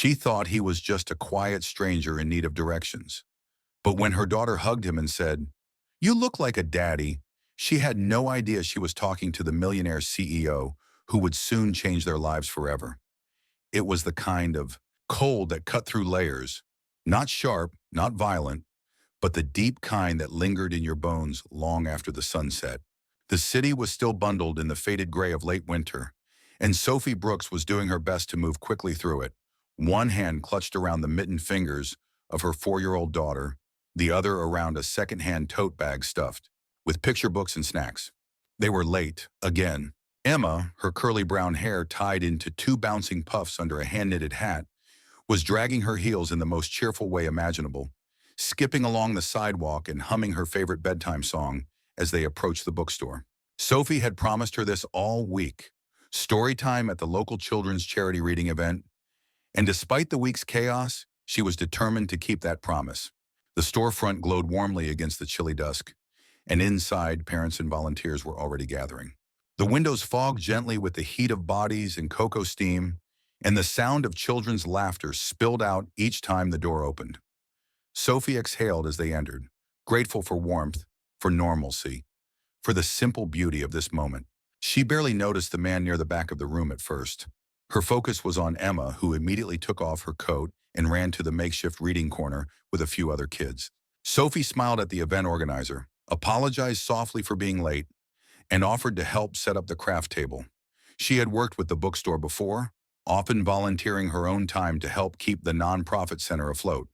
She thought he was just a quiet stranger in need of directions. But when her daughter hugged him and said, "You look like a daddy," she had no idea she was talking to the Millionaire CEO who would soon change their lives forever. It was the kind of cold that cut through layers, not sharp, not violent, but the deep kind that lingered in your bones long after the sun set. The city was still bundled in the faded gray of late winter, and Sophie Brooks was doing her best to move quickly through it, one hand clutched around the mittened fingers of her 4-year-old daughter, the other around a second-hand tote bag stuffed with picture books and snacks. They were late, again. Emma, her curly brown hair tied into 2 bouncing puffs under a hand-knitted hat, was dragging her heels in the most cheerful way imaginable, skipping along the sidewalk and humming her favorite bedtime song as they approached the bookstore. Sophie had promised her this all week, story time at the local children's charity reading event, and despite the week's chaos, she was determined to keep that promise. The storefront glowed warmly against the chilly dusk, and inside, parents and volunteers were already gathering. The windows fogged gently with the heat of bodies and cocoa steam, and the sound of children's laughter spilled out each time the door opened. Sophie exhaled as they entered, grateful for warmth, for normalcy, for the simple beauty of this moment. She barely noticed the man near the back of the room at first. Her focus was on Emma, who immediately took off her coat and ran to the makeshift reading corner with a few other kids. Sophie smiled at the event organizer, apologized softly for being late, and offered to help set up the craft table. She had worked with the bookstore before, often volunteering her own time to help keep the nonprofit center afloat.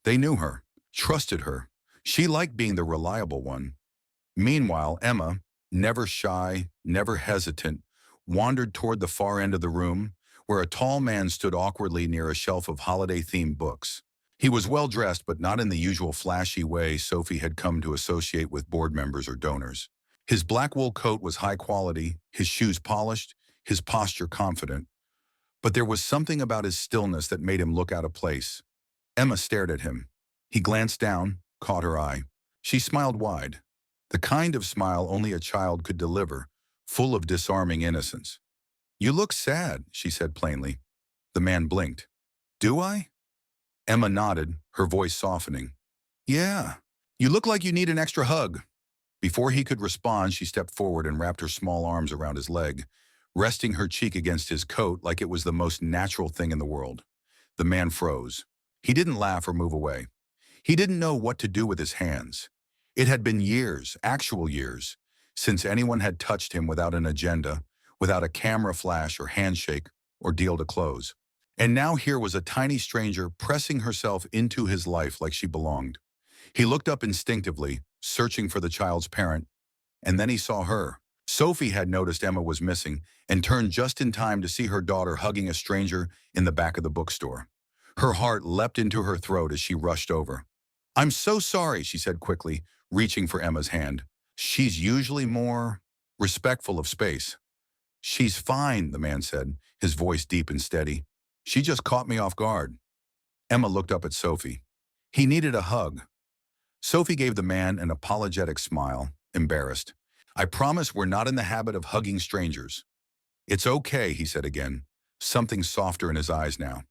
They knew her, trusted her. She liked being the reliable one. Meanwhile, Emma, never shy, never hesitant, wandered toward the far end of the room, where a tall man stood awkwardly near a shelf of holiday-themed books. He was well-dressed, but not in the usual flashy way Sophie had come to associate with board members or donors. His black wool coat was high quality, his shoes polished, his posture confident. But there was something about his stillness that made him look out of place. Emma stared at him. He glanced down, caught her eye. She smiled wide, the kind of smile only a child could deliver, full of disarming innocence. "You look sad," she said plainly. The man blinked. "Do I?" Emma nodded, her voice softening. "Yeah, you look like you need an extra hug." Before he could respond, she stepped forward and wrapped her small arms around his leg, resting her cheek against his coat like it was the most natural thing in the world. The man froze. He didn't laugh or move away. He didn't know what to do with his hands. It had been years, actual years, since anyone had touched him without an agenda, without a camera flash or handshake or deal to close. And now here was a tiny stranger pressing herself into his life like she belonged. He looked up instinctively, searching for the child's parent, and then he saw her. Sophie had noticed Emma was missing and turned just in time to see her daughter hugging a stranger in the back of the bookstore. Her heart leapt into her throat as she rushed over. "I'm so sorry," she said quickly, reaching for Emma's hand. She's usually more respectful of space. "She's fine," the man said, his voice deep and steady. "She just caught me off guard." Emma looked up at Sophie. He needed a hug. Sophie gave the man an apologetic smile, embarrassed. "I promise we're not in the habit of hugging strangers." "It's okay," he said again, something softer in his eyes now.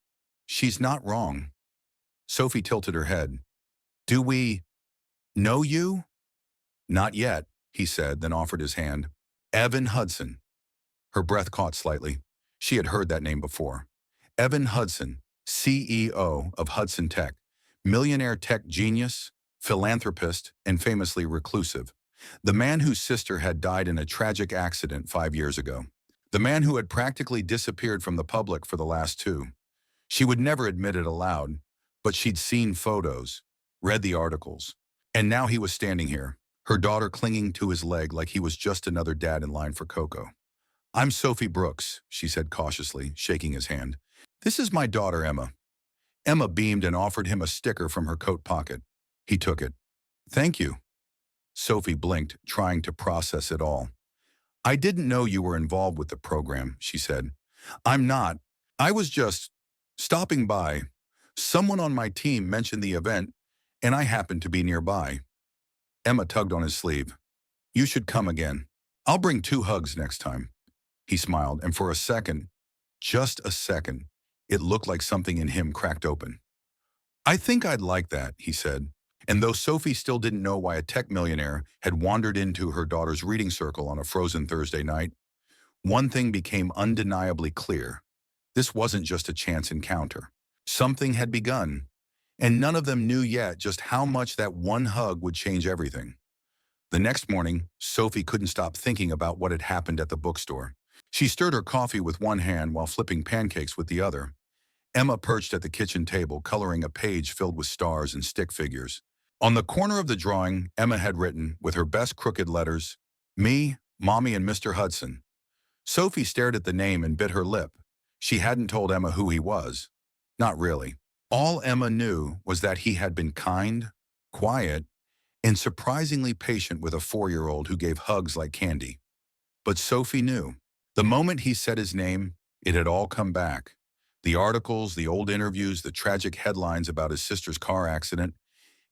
"She's not wrong." Sophie tilted her head. "Do we know you?" "Not yet," he said, then offered his hand. "Evan Hudson." Her breath caught slightly. She had heard that name before. Evan Hudson, CEO of Hudson Tech, millionaire tech genius, philanthropist, and famously reclusive. The man whose sister had died in a tragic accident 5 years ago. The man who had practically disappeared from the public for the last 2. She would never admit it aloud, but she'd seen photos, read the articles, and now he was standing here, her daughter clinging to his leg like he was just another dad in line for cocoa. "I'm Sophie Brooks," she said cautiously, shaking his hand. "This is my daughter, Emma." Emma beamed and offered him a sticker from her coat pocket. He took it. "Thank you." Sophie blinked, trying to process it all. "I didn't know you were involved with the program," she said. "I'm not. I was just stopping by. Someone on my team mentioned the event, and I happened to be nearby." Emma tugged on his sleeve. "You should come again. I'll bring 2 hugs next time." He smiled, and for a second, just a second, It looked like something in him cracked open. "I think I'd like that," he said. And though Sophie still didn't know why a tech millionaire had wandered into her daughter's reading circle on a frozen Thursday night, one thing became undeniably clear. This wasn't just a chance encounter. Something had begun, and none of them knew yet just how much that one hug would change everything. The next morning, Sophie couldn't stop thinking about what had happened at the bookstore. She stirred her coffee with one hand while flipping pancakes with the other. Emma perched at the kitchen table, coloring a page filled with stars and stick figures. On the corner of the drawing, Emma had written, with her best crooked letters, "Me, Mommy, and Mr. Hudson." Sophie stared at the name and bit her lip. She hadn't told Emma who he was. Not really. All Emma knew was that he had been kind, quiet, and surprisingly patient with a 4-year-old who gave hugs like candy. But Sophie knew. The moment he said his name, it had all come back. The articles, the old interviews, the tragic headlines about his sister's car accident,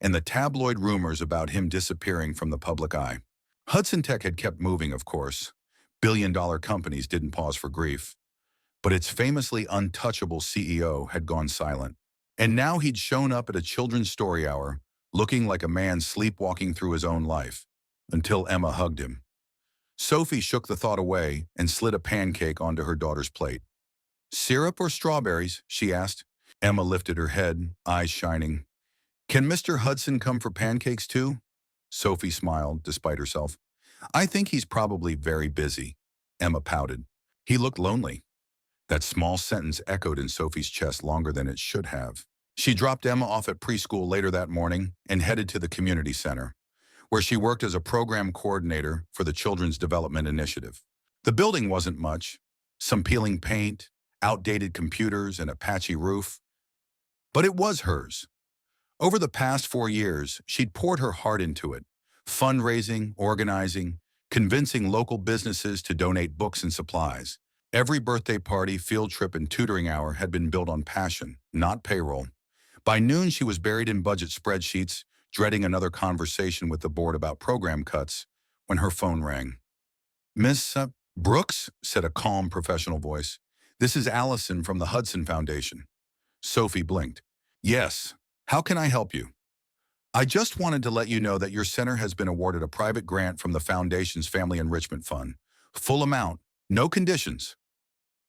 and the tabloid rumors about him disappearing from the public eye. Hudson Tech had kept moving, of course. Billion-dollar companies didn't pause for grief. But its famously untouchable CEO had gone silent. And now he'd shown up at a children's story hour, looking like a man sleepwalking through his own life, until Emma hugged him. Sophie shook the thought away and slid a pancake onto her daughter's plate. "Syrup or strawberries?" she asked. Emma lifted her head, eyes shining. "Can Mr. Hudson come for pancakes too?" Sophie smiled, despite herself. "I think he's probably very busy." Emma pouted. "He looked lonely." That small sentence echoed in Sophie's chest longer than it should have. She dropped Emma off at preschool later that morning and headed to the community center, where she worked as a program coordinator for the Children's Development Initiative. The building wasn't much, some peeling paint, outdated computers, and a patchy roof. But it was hers. Over the past 4 years, she'd poured her heart into it, fundraising, organizing, convincing local businesses to donate books and supplies. Every birthday party, field trip, and tutoring hour had been built on passion, not payroll. By noon, she was buried in budget spreadsheets, dreading another conversation with the board about program cuts, when her phone rang. "Miss Brooks," said a calm, professional voice. "This is Allison from the Hudson Foundation." Sophie blinked. "Yes. How can I help you?" "I just wanted to let you know that your center has been awarded a private grant from the Foundation's Family Enrichment Fund. Full amount, no conditions."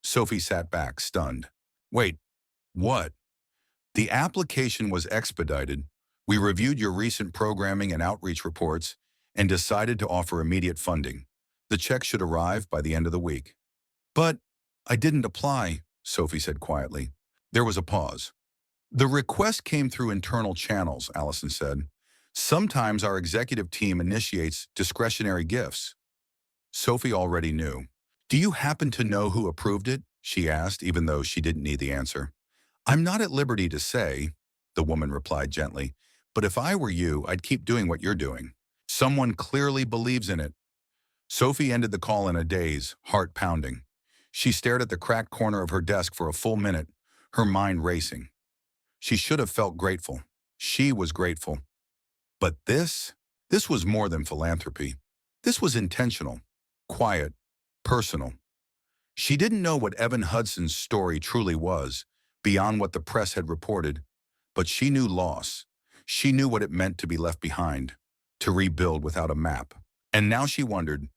Sophie sat back, stunned. "Wait, what?" "The application was expedited. We reviewed your recent programming and outreach reports and decided to offer immediate funding. The check should arrive by the end of the week." "But I didn't apply," Sophie said quietly. There was a pause. "The request came through internal channels," Allison said. "Sometimes our executive team initiates discretionary gifts." Sophie already knew. "Do you happen to know who approved it?" she asked, even though she didn't need the answer. "I'm not at liberty to say," the woman replied gently, "but if I were you, I'd keep doing what you're doing. Someone clearly believes in it." Sophie ended the call in a daze, heart pounding. She stared at the cracked corner of her desk for a full minute, her mind racing. She should have felt grateful. She was grateful. But this was more than philanthropy. This was intentional, quiet, personal. She didn't know what Evan Hudson's story truly was, beyond what the press had reported, but she knew loss. She knew what it meant to be left behind, to rebuild without a map. And now she wondered,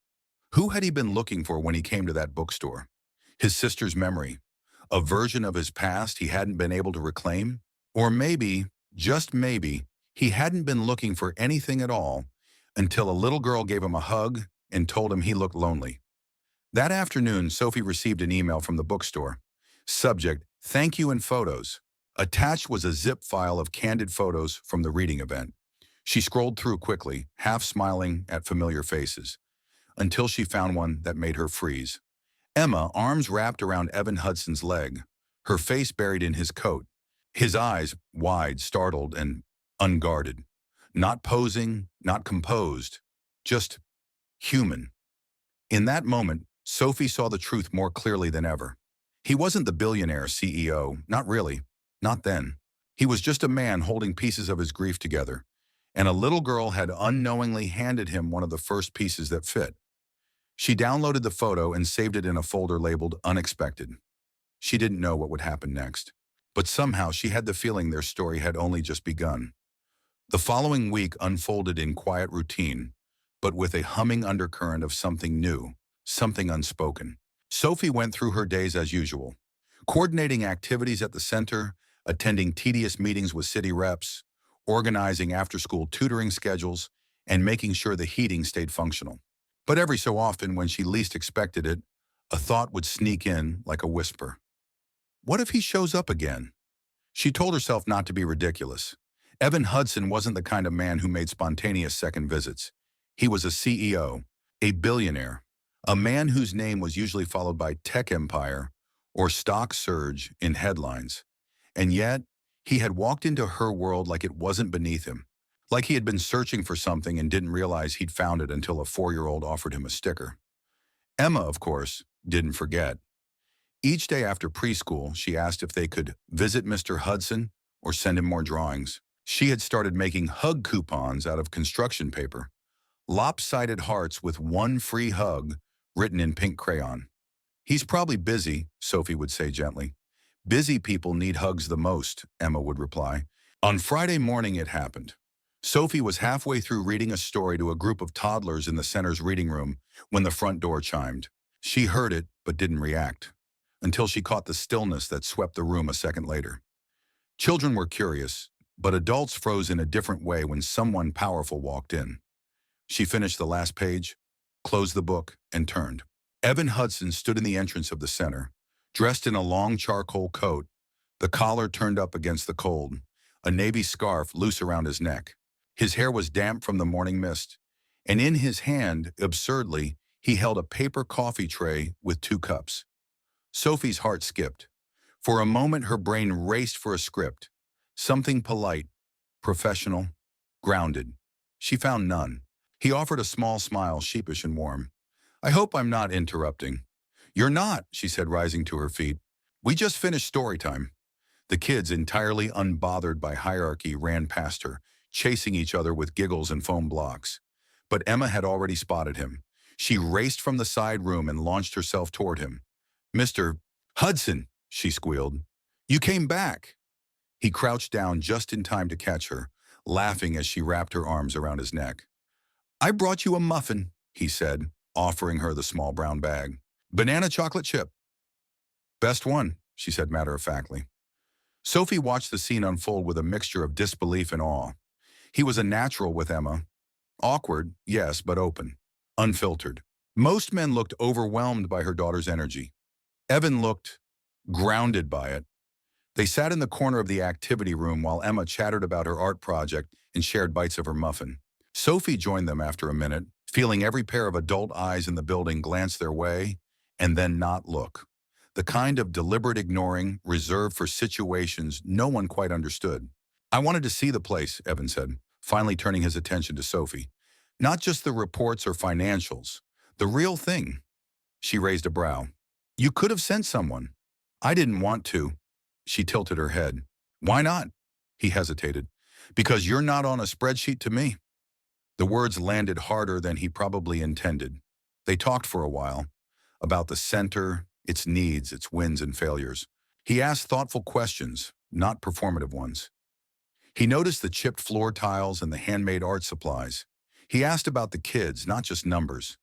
who had he been looking for when he came to that bookstore? His sister's memory, a version of his past he hadn't been able to reclaim? Or maybe, just maybe, he hadn't been looking for anything at all until a little girl gave him a hug and told him he looked lonely. That afternoon, Sophie received an email from the bookstore. Subject, "Thank you and photos." Attached was a zip file of candid photos from the reading event. She scrolled through quickly, half smiling at familiar faces, until she found one that made her freeze. Emma, arms wrapped around Evan Hudson's leg, her face buried in his coat, his eyes wide, startled, and unguarded. Not posing, not composed, just human. In that moment, Sophie saw the truth more clearly than ever. He wasn't the billionaire CEO, not really, not then. He was just a man holding pieces of his grief together, and a little girl had unknowingly handed him one of the first pieces that fit. She downloaded the photo and saved it in a folder labeled Unexpected. She didn't know what would happen next. But somehow she had the feeling their story had only just begun. The following week unfolded in quiet routine, but with a humming undercurrent of something new, something unspoken. Sophie went through her days as usual, coordinating activities at the center, attending tedious meetings with city reps, organizing after-school tutoring schedules, and making sure the heating stayed functional. But every so often, when she least expected it, a thought would sneak in like a whisper. What if he shows up again? She told herself not to be ridiculous. Evan Hudson wasn't the kind of man who made spontaneous second visits. He was a CEO, a billionaire, a man whose name was usually followed by tech empire or stock surge in headlines. And yet, he had walked into her world like it wasn't beneath him, like he had been searching for something and didn't realize he'd found it until a 4-year-old offered him a sticker. Emma, of course, didn't forget. Each day after preschool, she asked if they could visit Mr. Hudson or send him more drawings. She had started making hug coupons out of construction paper, lopsided hearts with one free hug written in pink crayon. He's probably busy, Sophie would say gently. Busy people need hugs the most, Emma would reply. On Friday morning it happened. Sophie was halfway through reading a story to a group of toddlers in the center's reading room when the front door chimed. She heard it but didn't react, until she caught the stillness that swept the room a second later. Children were curious, but adults froze in a different way when someone powerful walked in. She finished the last page, closed the book, and turned. Evan Hudson stood in the entrance of the center, dressed in a long charcoal coat, the collar turned up against the cold, a navy scarf loose around his neck. His hair was damp from the morning mist, and in his hand, absurdly, he held a paper coffee tray with 2 cups. Sophie's heart skipped. For a moment, her brain raced for a script, something polite, professional, grounded. She found none. He offered a small smile, sheepish and warm. I hope I'm not interrupting. You're not, she said, rising to her feet. We just finished story time. The kids, entirely unbothered by hierarchy, ran past her, chasing each other with giggles and foam blocks. But Emma had already spotted him. She raced from the side room and launched herself toward him. Mr. Hudson, she squealed. You came back. He crouched down just in time to catch her, laughing as she wrapped her arms around his neck. I brought you a muffin, he said, offering her the small brown bag. Banana chocolate chip. Best one, she said matter-of-factly. Sophie watched the scene unfold with a mixture of disbelief and awe. He was a natural with Emma. Awkward, yes, but open. Unfiltered. Most men looked overwhelmed by her daughter's energy. Evan looked grounded by it. They sat in the corner of the activity room while Emma chattered about her art project and shared bites of her muffin. Sophie joined them after a minute, feeling every pair of adult eyes in the building glance their way and then not look. The kind of deliberate ignoring reserved for situations no one quite understood. I wanted to see the place, Evan said, finally turning his attention to Sophie. Not just the reports or financials, the real thing. She raised a brow. You could have sent someone. I didn't want to. She tilted her head. Why not? He hesitated. Because you're not on a spreadsheet to me. The words landed harder than he probably intended. They talked for a while, about the center, its needs, its wins and failures. He asked thoughtful questions, not performative ones. He noticed the chipped floor tiles and the handmade art supplies. He asked about the kids, not just numbers.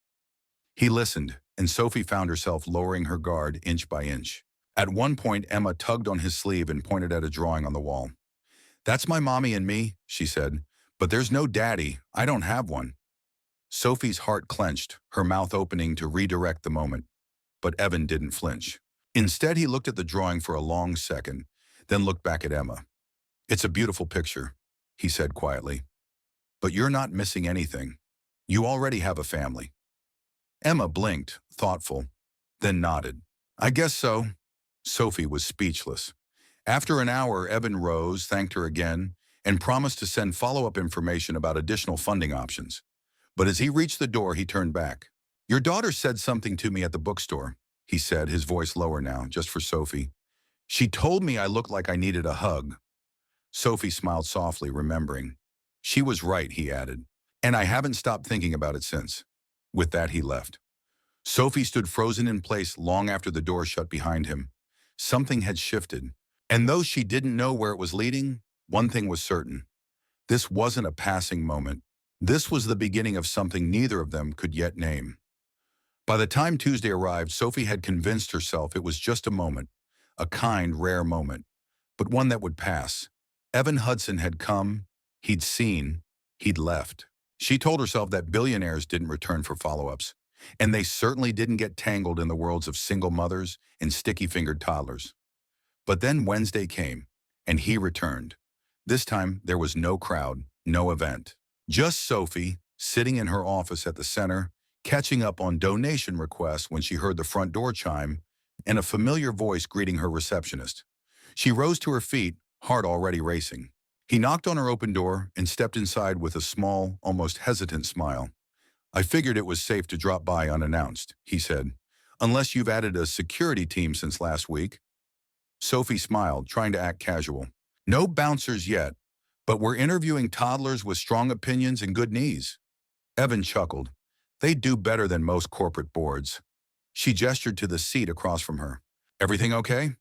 He listened, and Sophie found herself lowering her guard inch by inch. At one point, Emma tugged on his sleeve and pointed at a drawing on the wall. That's my mommy and me, she said, but there's no daddy. I don't have one. Sophie's heart clenched, her mouth opening to redirect the moment. But Evan didn't flinch. Instead, he looked at the drawing for a long second, then looked back at Emma. It's a beautiful picture, he said quietly. But you're not missing anything. You already have a family. Emma blinked, thoughtful, then nodded. I guess so. Sophie was speechless. After an hour, Evan rose, thanked her again, and promised to send follow-up information about additional funding options. But as he reached the door, he turned back. Your daughter said something to me at the bookstore, he said, his voice lower now, just for Sophie. She told me I looked like I needed a hug. Sophie smiled softly, remembering. She was right, he added, and I haven't stopped thinking about it since. With that, he left. Sophie stood frozen in place long after the door shut behind him, Something had shifted. And though she didn't know where it was leading, one thing was certain. This wasn't a passing moment. This was the beginning of something neither of them could yet name. By the time Tuesday arrived, Sophie had convinced herself it was just a moment, a kind, rare moment, but one that would pass. Evan Hudson had come, he'd seen, he'd left. She told herself that billionaires didn't return for follow-ups, and they certainly didn't get tangled in the worlds of single mothers and sticky-fingered toddlers. But then Wednesday came, and he returned. This time, there was no crowd, no event. Just Sophie, sitting in her office at the center, catching up on donation requests when she heard the front door chime and a familiar voice greeting her receptionist. She rose to her feet, heart already racing. He knocked on her open door and stepped inside with a small, almost hesitant smile. "I figured it was safe to drop by unannounced," he said, "unless you've added a security team since last week." Sophie smiled, trying to act casual. "No bouncers yet, but we're interviewing toddlers with strong opinions and good knees." Evan chuckled. "They do better than most corporate boards." She gestured to the seat across from her. "Everything okay?"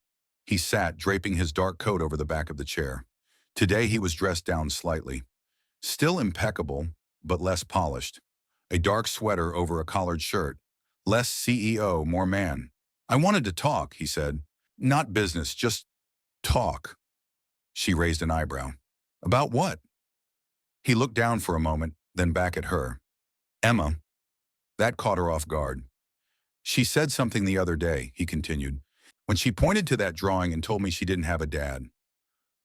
He sat, draping his dark coat over the back of the chair. Today he was dressed down slightly. Still impeccable, but less polished. A dark sweater over a collared shirt. Less CEO, more man. "I wanted to talk," he said. "Not business, just talk." She raised an eyebrow. "About what?" He looked down for a moment, then back at her. "Emma." That caught her off guard. "She said something the other day," he continued, "when she pointed to that drawing and told me she didn't have a dad."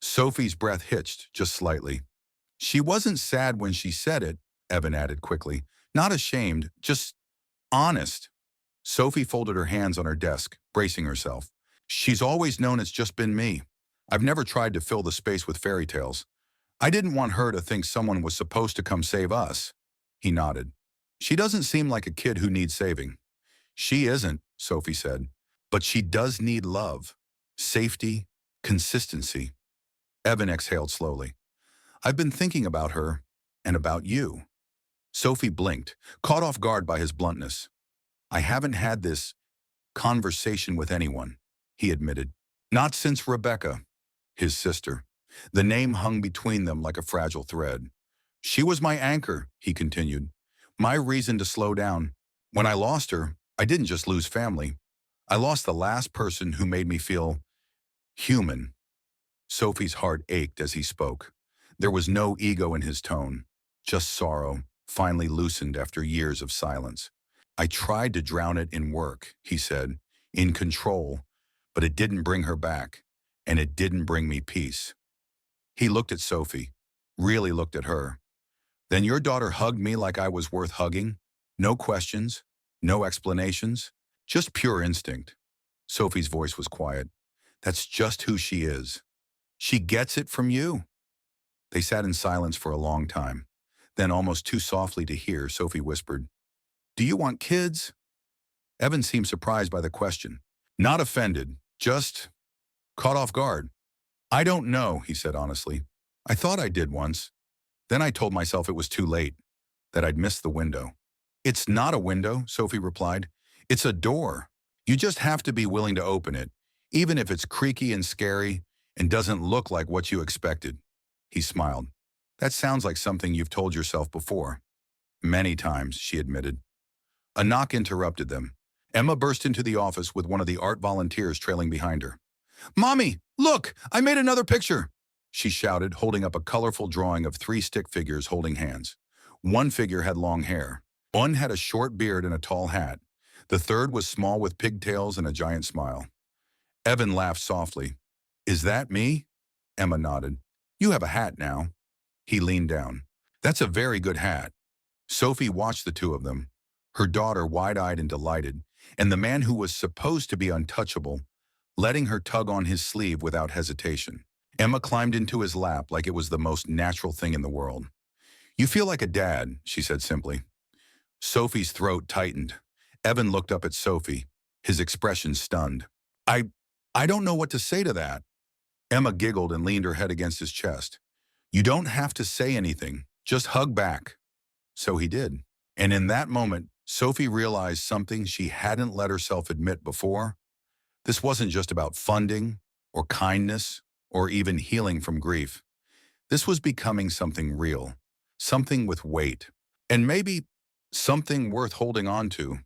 Sophie's breath hitched, just slightly. "She wasn't sad when she said it," Evan added quickly. "Not ashamed, just honest." Sophie folded her hands on her desk, bracing herself. "She's always known it's just been me. I've never tried to fill the space with fairy tales. I didn't want her to think someone was supposed to come save us." He nodded. "She doesn't seem like a kid who needs saving." "She isn't," Sophie said. "But she does need love, safety, consistency." Evan exhaled slowly. "I've been thinking about her and about you." Sophie blinked, caught off guard by his bluntness. "I haven't had this conversation with anyone," he admitted. "Not since Rebecca," his sister. The name hung between them like a fragile thread. "She was my anchor," he continued. "My reason to slow down. When I lost her, I didn't just lose family. I lost the last person who made me feel human." Sophie's heart ached as he spoke. There was no ego in his tone, just sorrow, finally loosened after years of silence. "I tried to drown it in work," he said, "in control, but it didn't bring her back, and it didn't bring me peace." He looked at Sophie, really looked at her. "Then your daughter hugged me like I was worth hugging? No questions, no explanations, just pure instinct." Sophie's voice was quiet. "That's just who she is. She gets it from you." They sat in silence for a long time. Then, almost too softly to hear, Sophie whispered, "Do you want kids?" Evan seemed surprised by the question. Not offended, just caught off guard. "I don't know," he said honestly. "I thought I did once. Then I told myself it was too late, that I'd missed the window." "It's not a window," Sophie replied. "It's a door. You just have to be willing to open it, even if it's creaky and scary and doesn't look like what you expected." He smiled. "That sounds like something you've told yourself before." "Many times," she admitted. A knock interrupted them. Emma burst into the office with one of the art volunteers trailing behind her. "Mommy, look, I made another picture," she shouted, holding up a colorful drawing of three stick figures holding hands. One figure had long hair. One had a short beard and a tall hat. The third was small with pigtails and a giant smile. Evan laughed softly. "Is that me?" Emma nodded. "You have a hat now." He leaned down. "That's a very good hat." Sophie watched the two of them, her daughter wide-eyed and delighted, and the man who was supposed to be untouchable, letting her tug on his sleeve without hesitation. Emma climbed into his lap like it was the most natural thing in the world. "You feel like a dad," she said simply. Sophie's throat tightened. Evan looked up at Sophie, his expression stunned. I don't know what to say to that." Emma giggled and leaned her head against his chest. "You don't have to say anything, just hug back." So he did. And in that moment, Sophie realized something she hadn't let herself admit before. This wasn't just about funding or kindness or even healing from grief. This was becoming something real, something with weight, and maybe something worth holding on to.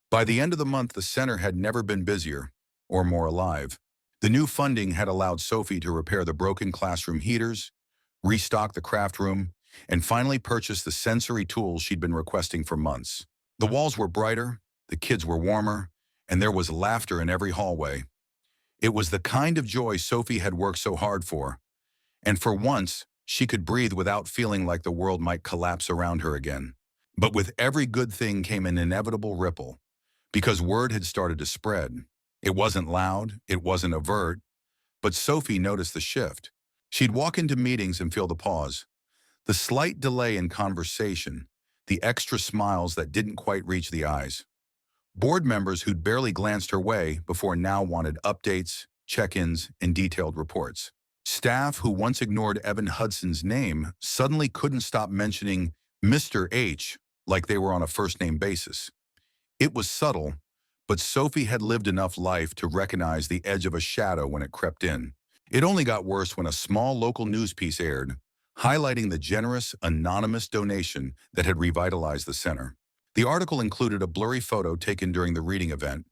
By the end of the month, the center had never been busier or more alive. The new funding had allowed Sophie to repair the broken classroom heaters, restock the craft room, and finally purchase the sensory tools she'd been requesting for months. The walls were brighter, the kids were warmer, and there was laughter in every hallway. It was the kind of joy Sophie had worked so hard for, and for once, she could breathe without feeling like the world might collapse around her again. But with every good thing came an inevitable ripple, because word had started to spread. It wasn't loud, it wasn't overt, but Sophie noticed the shift. She'd walk into meetings and feel the pause, the slight delay in conversation, the extra smiles that didn't quite reach the eyes. Board members who'd barely glanced her way before now wanted updates, check-ins, and detailed reports. Staff who once ignored Evan Hudson's name suddenly couldn't stop mentioning Mr. H like they were on a first-name basis. It was subtle, but Sophie had lived enough life to recognize the edge of a shadow when it crept in. It only got worse when a small local news piece aired, highlighting the generous, anonymous donation that had revitalized the center. The article included a blurry photo taken during the reading event,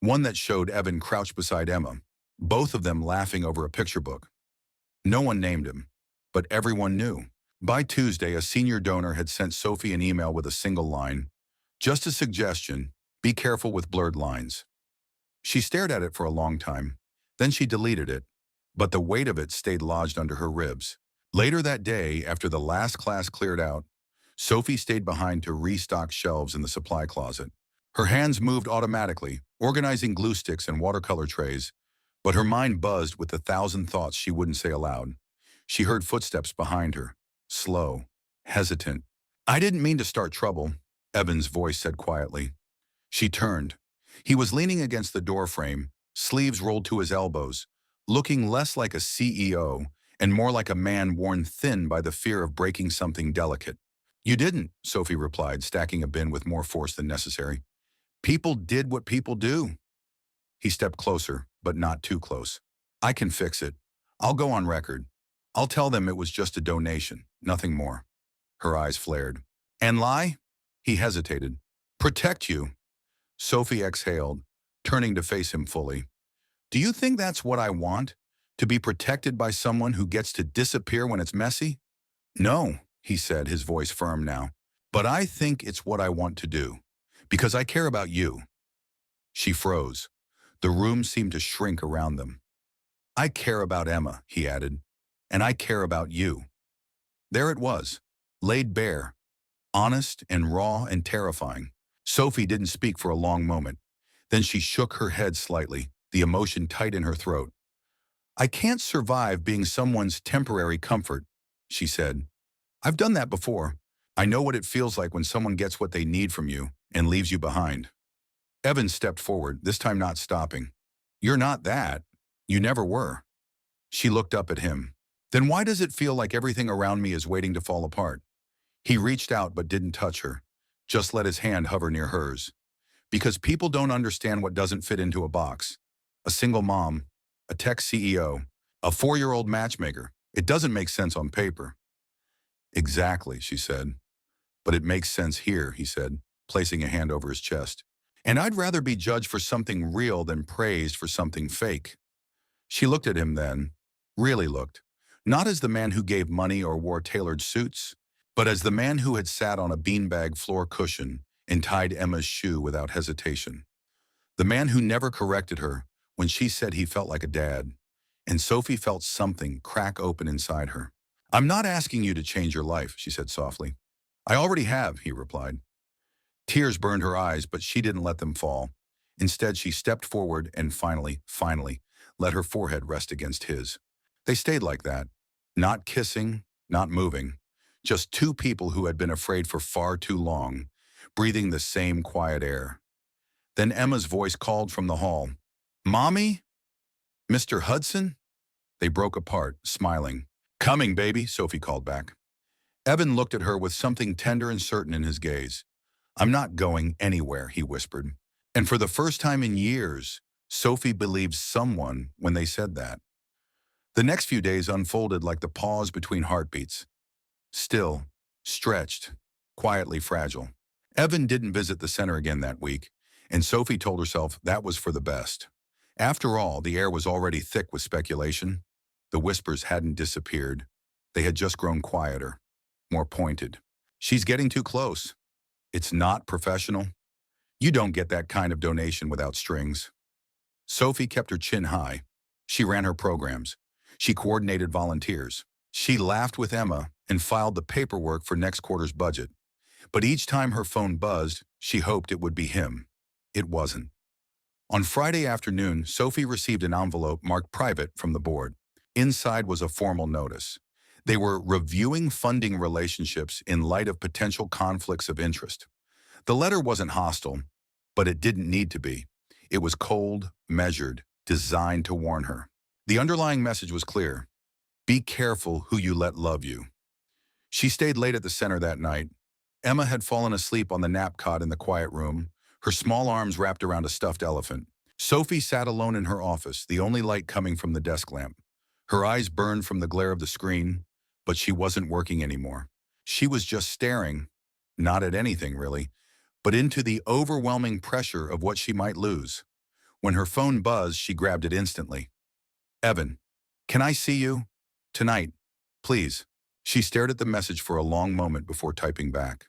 one that showed Evan crouched beside Emma, both of them laughing over a picture book. No one named him, but everyone knew. By Tuesday, a senior donor had sent Sophie an email with a single line, "Just a suggestion, be careful with blurred lines." She stared at it for a long time, then she deleted it, but the weight of it stayed lodged under her ribs. Later that day, after the last class cleared out, Sophie stayed behind to restock shelves in the supply closet. Her hands moved automatically, organizing glue sticks and watercolor trays, but her mind buzzed with the thousand thoughts she wouldn't say aloud. She heard footsteps behind her, slow, hesitant. "I didn't mean to start trouble," Evan's voice said quietly. She turned. He was leaning against the doorframe, sleeves rolled to his elbows, looking less like a CEO and more like a man worn thin by the fear of breaking something delicate. "You didn't," Sophie replied, stacking a bin with more force than necessary. "People did what people do." He stepped closer, but not too close. "I can fix it. I'll go on record. I'll tell them it was just a donation, nothing more." Her eyes flared. "And lie?" He hesitated. "Protect you." Sophie exhaled, turning to face him fully. "Do you think that's what I want? To be protected by someone who gets to disappear when it's messy?" "No," he said, his voice firm now. "But I think it's what I want to do. Because I care about you." She froze. The room seemed to shrink around them. "I care about Emma," he added. "And I care about you." There it was, laid bare, honest and raw and terrifying. Sophie didn't speak for a long moment. Then she shook her head slightly, the emotion tight in her throat. "I can't survive being someone's temporary comfort," she said. "I've done that before. I know what it feels like when someone gets what they need from you and leaves you behind." Evan stepped forward, this time not stopping. "You're not that. You never were." She looked up at him. "Then why does it feel like everything around me is waiting to fall apart?" He reached out but didn't touch her, just let his hand hover near hers. "Because people don't understand what doesn't fit into a box. A single mom, a tech CEO, a 4-year-old matchmaker. It doesn't make sense on paper." "Exactly," she said. "But it makes sense here," he said, placing a hand over his chest. "And I'd rather be judged for something real than praised for something fake." She looked at him then, really looked, not as the man who gave money or wore tailored suits, but as the man who had sat on a beanbag floor cushion and tied Emma's shoe without hesitation. The man who never corrected her when she said he felt like a dad. And Sophie felt something crack open inside her. "I'm not asking you to change your life," she said softly. "I already have," he replied. Tears burned her eyes, but she didn't let them fall. Instead, she stepped forward and finally, let her forehead rest against his. They stayed like that, not kissing, not moving, just two people who had been afraid for far too long, breathing the same quiet air. Then Emma's voice called from the hall. "Mommy? Mr. Hudson?" They broke apart, smiling. "Coming, baby," Sophie called back. Evan looked at her with something tender and certain in his gaze. "I'm not going anywhere," he whispered. And for the first time in years, Sophie believed someone when they said that. The next few days unfolded like the pause between heartbeats. Still, stretched, quietly fragile. Evan didn't visit the center again that week, and Sophie told herself that was for the best. After all, the air was already thick with speculation. The whispers hadn't disappeared. They had just grown quieter, more pointed. She's getting too close. It's not professional. You don't get that kind of donation without strings. Sophie kept her chin high. She ran her programs. She coordinated volunteers. She laughed with Emma and filed the paperwork for next quarter's budget. But each time her phone buzzed, she hoped it would be him. It wasn't. On Friday afternoon, Sophie received an envelope marked private from the board. Inside was a formal notice. They were reviewing funding relationships in light of potential conflicts of interest. The letter wasn't hostile, but it didn't need to be. It was cold, measured, designed to warn her. The underlying message was clear. Be careful who you let love you. She stayed late at the center that night. Emma had fallen asleep on the nap cot in the quiet room, her small arms wrapped around a stuffed elephant. Sophie sat alone in her office, the only light coming from the desk lamp. Her eyes burned from the glare of the screen, but she wasn't working anymore. She was just staring, not at anything really, but into the overwhelming pressure of what she might lose. When her phone buzzed, she grabbed it instantly. Evan, can I see you? Tonight, please. She stared at the message for a long moment before typing back.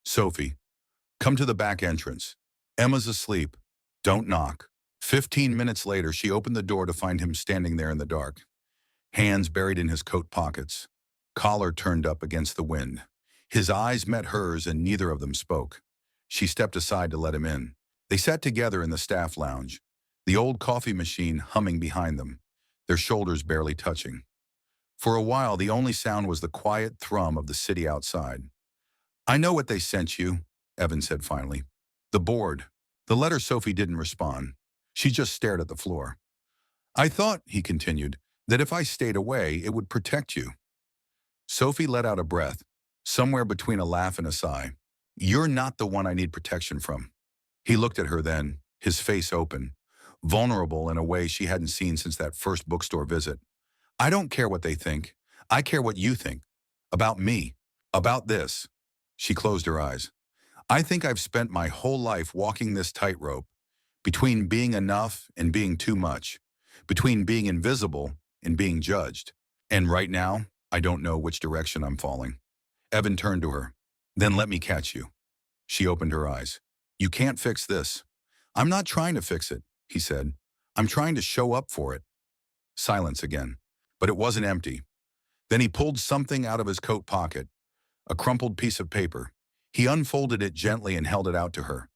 Sophie, come to the back entrance. Emma's asleep. Don't knock. 15 minutes later, she opened the door to find him standing there in the dark, hands buried in his coat pockets, collar turned up against the wind. His eyes met hers and neither of them spoke. She stepped aside to let him in. They sat together in the staff lounge, the old coffee machine humming behind them, their shoulders barely touching. For a while, the only sound was the quiet thrum of the city outside. I know what they sent you, Evan said finally. The board. The letter. Sophie didn't respond. She just stared at the floor. I thought, he continued, that if I stayed away, it would protect you. Sophie let out a breath, somewhere between a laugh and a sigh. You're not the one I need protection from. He looked at her then, his face open, vulnerable in a way she hadn't seen since that first bookstore visit. I don't care what they think. I care what you think. About me. About this. She closed her eyes. I think I've spent my whole life walking this tightrope between being enough and being too much, between being invisible and being judged. And right now, I don't know which direction I'm falling. Evan turned to her. Then let me catch you. She opened her eyes. You can't fix this. I'm not trying to fix it, he said. I'm trying to show up for it. Silence again. But it wasn't empty. Then he pulled something out of his coat pocket, a crumpled piece of paper. He unfolded it gently and held it out to her.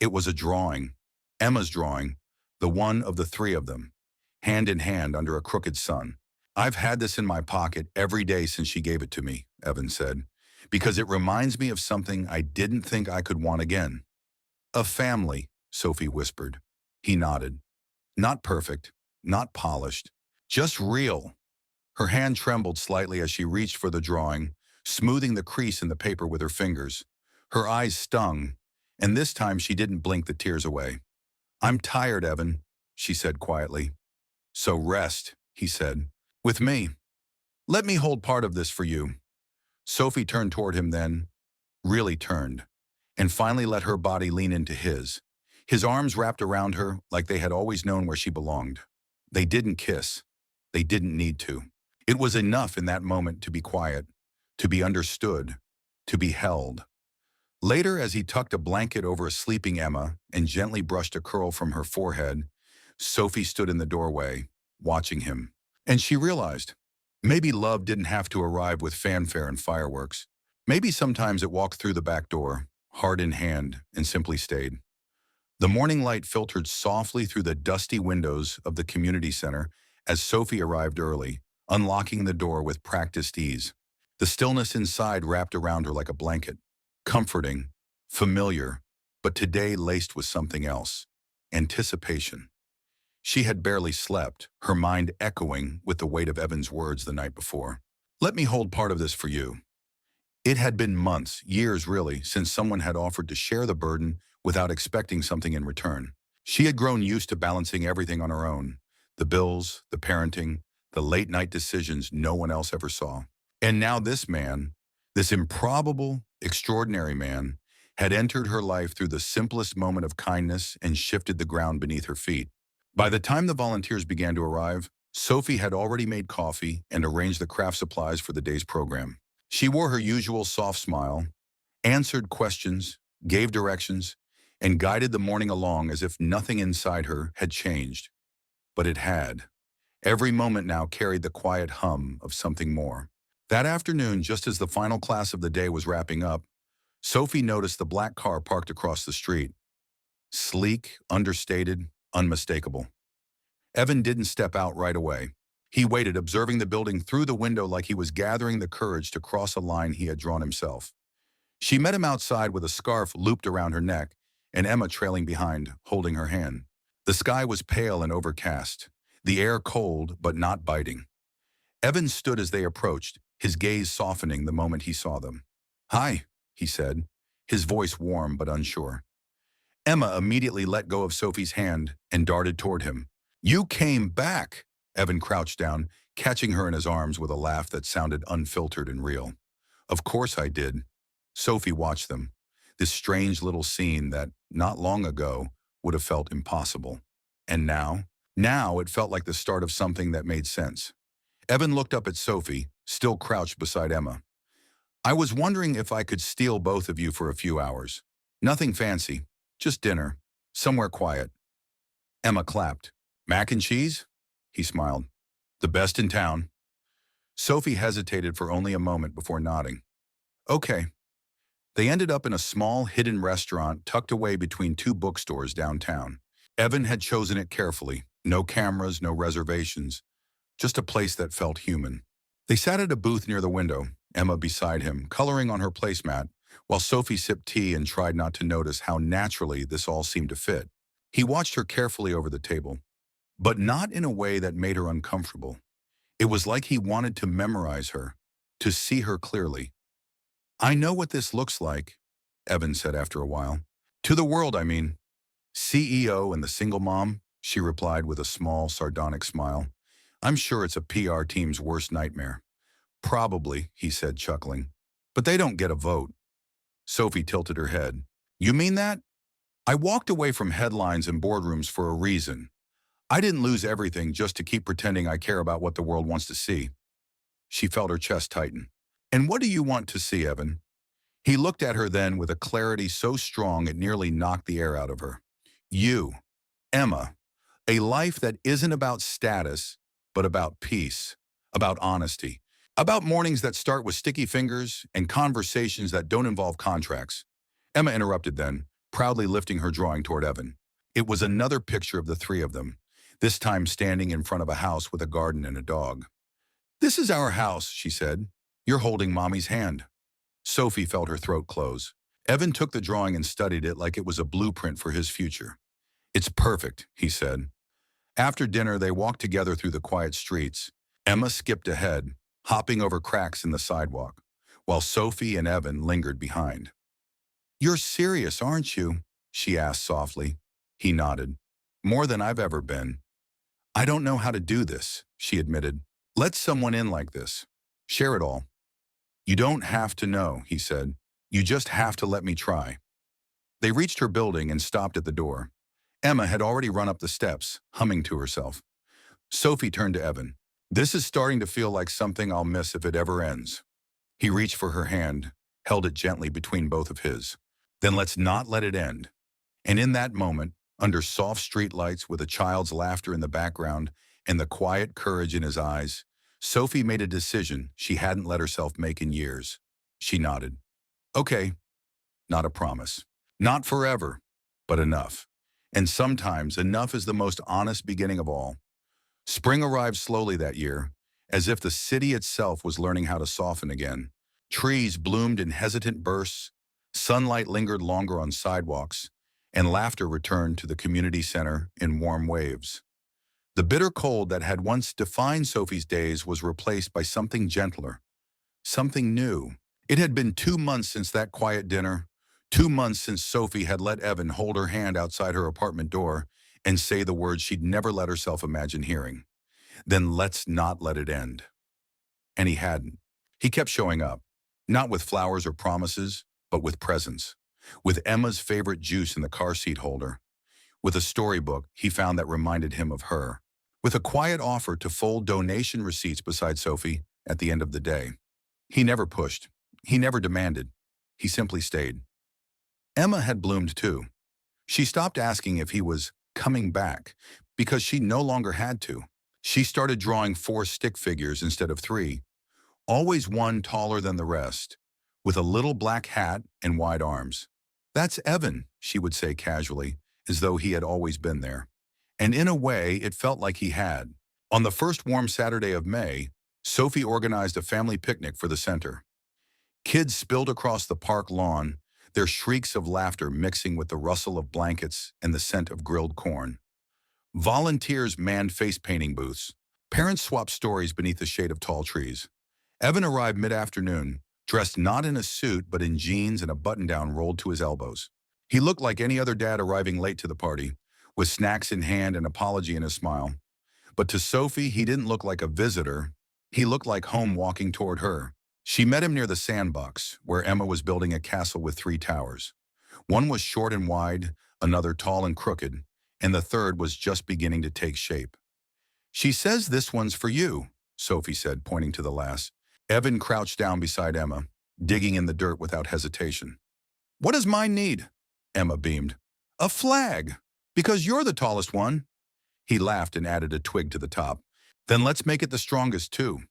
It was a drawing, Emma's drawing, the one of the three of them, hand in hand under a crooked sun. I've had this in my pocket every day since she gave it to me, Evan said, because it reminds me of something I didn't think I could want again. A family, Sophie whispered. He nodded. Not perfect, not polished, just real. Her hand trembled slightly as she reached for the drawing, smoothing the crease in the paper with her fingers. Her eyes stung, and this time she didn't blink the tears away. I'm tired, Evan, she said quietly. So rest, he said, with me. Let me hold part of this for you. Sophie turned toward him then, really turned, and finally let her body lean into his. His arms wrapped around her like they had always known where she belonged. They didn't kiss. They didn't need to. It was enough in that moment to be quiet, to be understood, to be held. Later, as he tucked a blanket over a sleeping Emma and gently brushed a curl from her forehead, Sophie stood in the doorway, watching him. And she realized, maybe love didn't have to arrive with fanfare and fireworks. Maybe sometimes it walked through the back door, heart in hand, and simply stayed. The morning light filtered softly through the dusty windows of the community center as Sophie arrived early, unlocking the door with practiced ease. The stillness inside wrapped around her like a blanket, comforting, familiar, but today laced with something else, anticipation. She had barely slept, her mind echoing with the weight of Evan's words the night before. Let me hold part of this for you. It had been months, years really, since someone had offered to share the burden without expecting something in return. She had grown used to balancing everything on her own. The bills, the parenting, the late-night decisions no one else ever saw. And now this man, this improbable, extraordinary man, had entered her life through the simplest moment of kindness and shifted the ground beneath her feet. By the time the volunteers began to arrive, Sophie had already made coffee and arranged the craft supplies for the day's program. She wore her usual soft smile, answered questions, gave directions, and guided the morning along as if nothing inside her had changed. But it had. Every moment now carried the quiet hum of something more. That afternoon, just as the final class of the day was wrapping up, Sophie noticed the black car parked across the street. Sleek, understated, unmistakable. Evan didn't step out right away. He waited, observing the building through the window like he was gathering the courage to cross a line he had drawn himself. She met him outside with a scarf looped around her neck and Emma trailing behind, holding her hand. The sky was pale and overcast, the air cold but not biting. Evan stood as they approached, his gaze softening the moment he saw them. "Hi," he said, his voice warm but unsure. Emma immediately let go of Sophie's hand and darted toward him. "You came back!" Evan crouched down, catching her in his arms with a laugh that sounded unfiltered and real. "Of course I did." Sophie watched them, this strange little scene that, not long ago, would have felt impossible. And now it felt like the start of something that made sense. Evan looked up at Sophie, still crouched beside Emma. "I was wondering if I could steal both of you for a few hours. Nothing fancy, just dinner, somewhere quiet." Emma clapped. "Mac and cheese?" He smiled. "The best in town." Sophie hesitated for only a moment before nodding. "Okay." They ended up in a small, hidden restaurant tucked away between two bookstores downtown. Evan had chosen it carefully. No cameras, no reservations. Just a place that felt human. They sat at a booth near the window, Emma beside him, coloring on her placemat, while Sophie sipped tea and tried not to notice how naturally this all seemed to fit. He watched her carefully over the table, but not in a way that made her uncomfortable. It was like he wanted to memorize her, to see her clearly. "I know what this looks like," Evan said after a while. "To the world, I mean." "CEO and the single mom," she replied with a small, sardonic smile. "I'm sure it's a PR team's worst nightmare." "Probably," he said, chuckling. "But they don't get a vote." Sophie tilted her head. "You mean that? I walked away from headlines and boardrooms for a reason. I didn't lose everything just to keep pretending I care about what the world wants to see." She felt her chest tighten. "And what do you want to see, Evan?" He looked at her then with a clarity so strong it nearly knocked the air out of her. "You, Emma, a life that isn't about status, but about peace, about honesty, about mornings that start with sticky fingers and conversations that don't involve contracts." Emma interrupted then, proudly lifting her drawing toward Evan. It was another picture of the three of them, this time standing in front of a house with a garden and a dog. "This is our house," she said. "You're holding Mommy's hand." Sophie felt her throat close. Evan took the drawing and studied it like it was a blueprint for his future. "It's perfect," he said. After dinner, they walked together through the quiet streets. Emma skipped ahead, hopping over cracks in the sidewalk, while Sophie and Evan lingered behind. "You're serious, aren't you?" she asked softly. He nodded. "More than I've ever been." "I don't know how to do this," she admitted. "Let someone in like this. Share it all." "You don't have to know," he said. "You just have to let me try." They reached her building and stopped at the door. Emma had already run up the steps, humming to herself. Sophie turned to Evan. "This is starting to feel like something I'll miss if it ever ends." He reached for her hand, held it gently between both of his. "Then let's not let it end." And in that moment, under soft streetlights with a child's laughter in the background and the quiet courage in his eyes, Sophie made a decision she hadn't let herself make in years. She nodded. "Okay, not a promise. Not forever, but enough." And sometimes enough is the most honest beginning of all. Spring arrived slowly that year, as if the city itself was learning how to soften again. Trees bloomed in hesitant bursts, sunlight lingered longer on sidewalks, and laughter returned to the community center in warm waves. The bitter cold that had once defined Sophie's days was replaced by something gentler, something new. It had been 2 months since that quiet dinner, 2 months since Sophie had let Evan hold her hand outside her apartment door, and say the words she'd never let herself imagine hearing. Then let's not let it end. And he hadn't. He kept showing up, not with flowers or promises, but with presence. With Emma's favorite juice in the car seat holder. With a storybook he found that reminded him of her. With a quiet offer to fold donation receipts beside Sophie at the end of the day. He never pushed. He never demanded. He simply stayed. Emma had bloomed too. She stopped asking if he was coming back because she no longer had to. She started drawing 4 stick figures instead of 3, always one taller than the rest, with a little black hat and wide arms. "That's Evan," she would say casually, as though he had always been there. And in a way, it felt like he had. On the first warm Saturday of May, Sophie organized a family picnic for the center. Kids spilled across the park lawn, their shrieks of laughter mixing with the rustle of blankets and the scent of grilled corn. Volunteers manned face-painting booths. Parents swapped stories beneath the shade of tall trees. Evan arrived mid-afternoon, dressed not in a suit but in jeans and a button-down rolled to his elbows. He looked like any other dad arriving late to the party, with snacks in hand and apology in his smile. But to Sophie, he didn't look like a visitor. He looked like home walking toward her. She met him near the sandbox, where Emma was building a castle with 3 towers. One was short and wide, another tall and crooked, and the third was just beginning to take shape. "She says this one's for you," Sophie said, pointing to the last. Evan crouched down beside Emma, digging in the dirt without hesitation. "What does mine need?" Emma beamed. "A flag, because you're the tallest one." He laughed and added a twig to the top. "Then let's make it the strongest too."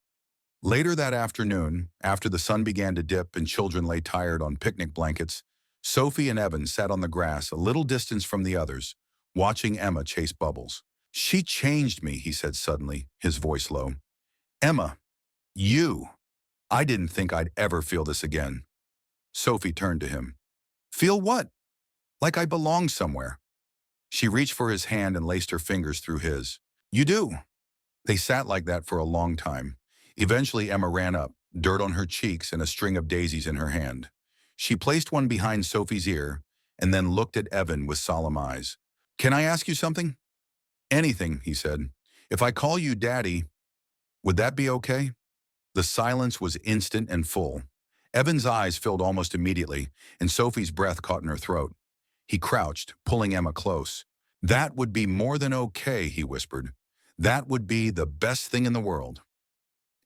Later that afternoon, after the sun began to dip and children lay tired on picnic blankets, Sophie and Evan sat on the grass a little distance from the others, watching Emma chase bubbles. "She changed me," he said suddenly, his voice low. "Emma, you. I didn't think I'd ever feel this again." Sophie turned to him. "Feel what?" "Like I belong somewhere." She reached for his hand and laced her fingers through his. "You do." They sat like that for a long time. Eventually Emma ran up, dirt on her cheeks and a string of daisies in her hand. She placed one behind Sophie's ear and then looked at Evan with solemn eyes. "Can I ask you something?" "Anything," he said. "If I call you Daddy, would that be okay?" The silence was instant and full. Evan's eyes filled almost immediately, and Sophie's breath caught in her throat. He crouched, pulling Emma close. "That would be more than okay," he whispered. "That would be the best thing in the world."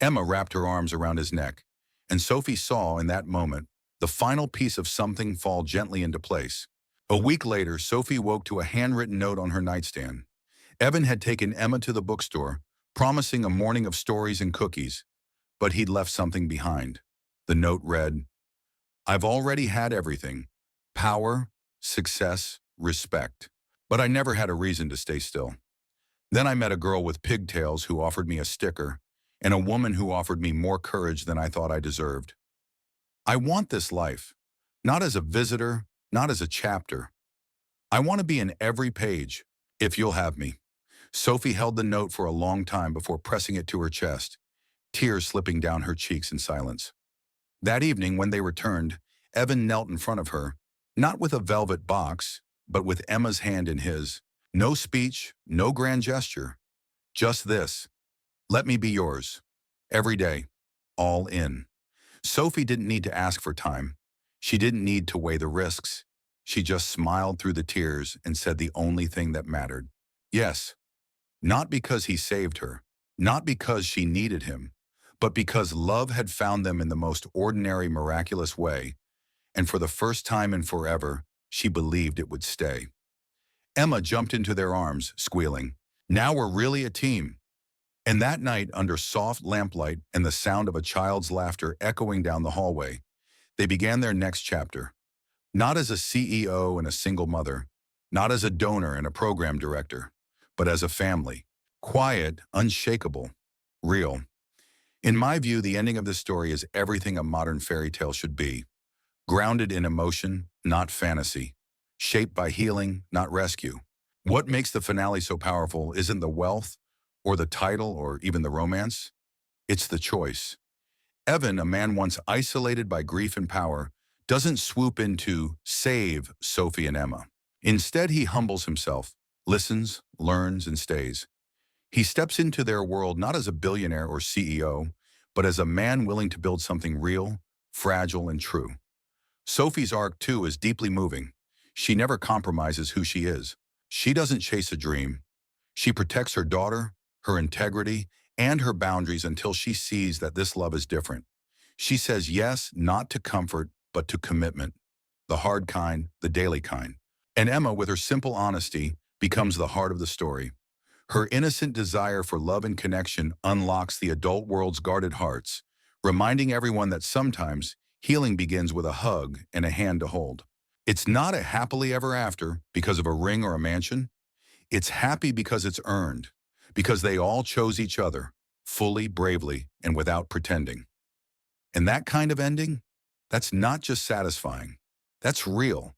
Emma wrapped her arms around his neck, and Sophie saw in that moment the final piece of something fall gently into place. A week later, Sophie woke to a handwritten note on her nightstand. Evan had taken Emma to the bookstore, promising a morning of stories and cookies, but he'd left something behind. The note read, "I've already had everything: power, success, respect. But I never had a reason to stay still. Then I met a girl with pigtails who offered me a sticker, and a woman who offered me more courage than I thought I deserved. I want this life, not as a visitor, not as a chapter. I want to be in every page, if you'll have me." Sophie held the note for a long time before pressing it to her chest, tears slipping down her cheeks in silence. That evening, when they returned, Evan knelt in front of her, not with a velvet box, but with Emma's hand in his. No speech, no grand gesture. Just this: "Let me be yours. Every day. All in." Sophie didn't need to ask for time. She didn't need to weigh the risks. She just smiled through the tears and said the only thing that mattered. Yes. Not because he saved her, not because she needed him, but because love had found them in the most ordinary, miraculous way, and for the first time in forever, she believed it would stay. Emma jumped into their arms, squealing, "Now we're really a team." And that night, under soft lamplight and the sound of a child's laughter echoing down the hallway, they began their next chapter. Not as a CEO and a single mother, not as a donor and a program director, but as a family. Quiet, unshakable, real. In my view, the ending of this story is everything a modern fairy tale should be. Grounded in emotion, not fantasy. Shaped by healing, not rescue. What makes the finale so powerful isn't the wealth, or the title, or even the romance. It's the choice. Evan, a man once isolated by grief and power, doesn't swoop in to save Sophie and Emma. Instead, he humbles himself, listens, learns, and stays. He steps into their world not as a billionaire or CEO, but as a man willing to build something real, fragile, and true. Sophie's arc, too, is deeply moving. She never compromises who she is. She doesn't chase a dream. She protects her daughter, her integrity, and her boundaries until she sees that this love is different. She says yes, not to comfort, but to commitment. The hard kind, the daily kind. And Emma, with her simple honesty, becomes the heart of the story. Her innocent desire for love and connection unlocks the adult world's guarded hearts, reminding everyone that sometimes healing begins with a hug and a hand to hold. It's not a happily ever after because of a ring or a mansion. It's happy because it's earned, because they all chose each other, fully, bravely, and without pretending. And that kind of ending, that's not just satisfying. That's real.